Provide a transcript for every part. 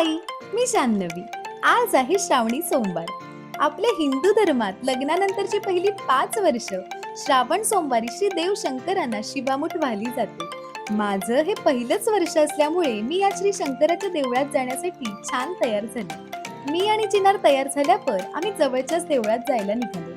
हाय, मी जान्हवी. आज आहे श्रावणी सोमवार. आपल्या हिंदू धर्मात लग्नानंतरची पहिली 5 वर्ष श्रावण सोमवारी श्री देव शंकरांना शिवामूठ वाहिली जाते. माझं हे पहिलंच वर्ष असल्यामुळे मी या श्री शंकराच्या देवळात जाण्यासाठी छान तयार झाले. मी आणि चिनार तयार झाल्यावर आम्ही जवळच्याच देवळात जायला निघालो.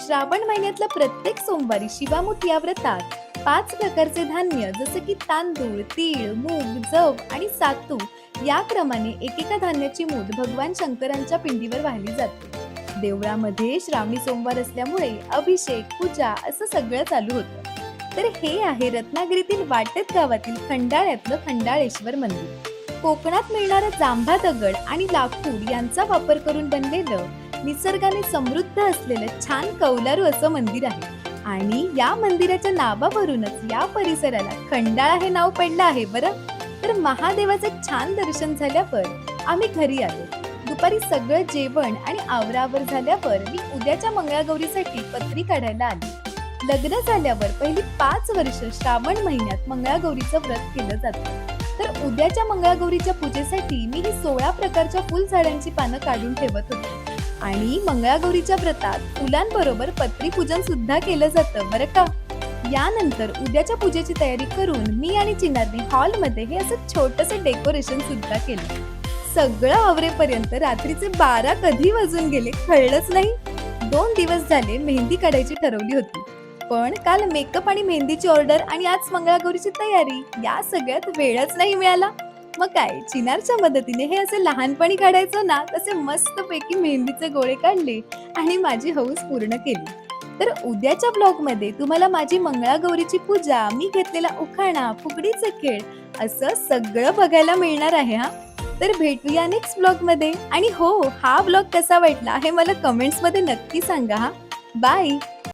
श्रावण महिन्यातल्या प्रत्येक सोमवारी शिवामूठ या व्रतात 5 प्रकारचे धान्य जसे की तांदूळ, तीळ, मूग, जव आणि सातू या क्रमाने एकेका धान्याची मूठ भगवान शंकरांच्या पिंडीवर वाहिली जाते. देवळामध्ये श्रावणी सोमवार असल्यामुळे अभिषेक, पूजा असं सगळं चालू होतं. तर हे आहे रत्नागिरीतील वाटेत गावातील खंडाळ्यातलं खंडाळेश्वर मंदिर. कोकणात मिळणारा जांभा दगड आणि लाकूड यांचा वापर करून बनलेलं निसर्गाने समृद्ध असलेलं छान कौलारू असं मंदिर आहे. आणि या मंदिराच्या नावावरूनच या परिसराला खंडाळा हे नाव पडलं आहे बरं. तर महादेवाचं छान दर्शन झाल्यावर आम्ही घरी आलो. दुपारी सगळं जेवण आणि आवरावर झाल्यावर मी उद्याच्या मंगळागौरीसाठी पत्री काढायला आली. लग्न झाल्यावर पहिली 5 वर्ष श्रावण महिन्यात मंगळागौरीचं व्रत केलं जातं. तर उद्याच्या मंगळागौरीच्या पूजेसाठी मी ही 16 प्रकारच्या फुल झाडांची पानं काढून ठेवत होते. आणि मंगळागौरीच्या व्रतात फुलांबरोबर पत्री पूजन सुद्धा केलं जातं बरं का. यानंतर उद्याच्या पूजेची तयारी करून मी आणि चिनारने हॉलमध्ये हे असं छोटंसं डेकोरेशन सुद्धा केलं. सगळं आवरेपर्यंत रात्रीचे 12 कधी वाजून गेले कळलंच नाही. 2 दिवस झाले मेहंदी काढायची ठरवली होती, पण काल मेकअप आणि मेहंदीची ऑर्डर आणि आज मंगळागौरीची तयारी या सगळ्यात वेळच नाही मिळाला. मग काय, चिनारच्या मदतीने हे असे लहानपणी काढायचं ना तसे मस्तपैकी मेहंदीचे गोळे काढले आणि माझी हौस पूर्ण केली. तर उद्याच्या ब्लॉग मध्ये तुम्हाला माझी मंगळागौरीची पूजा, मी घेतलेला उखाणा, फुगडीचे खेळ असं सगळं बघायला मिळणार आहे हा. तर भेटूया नेक्स्ट ब्लॉग मध्ये. आणि हो, हा ब्लॉग कसा वाटला हे मला कमेंट्स मध्ये नक्की सांगा हा. बाय.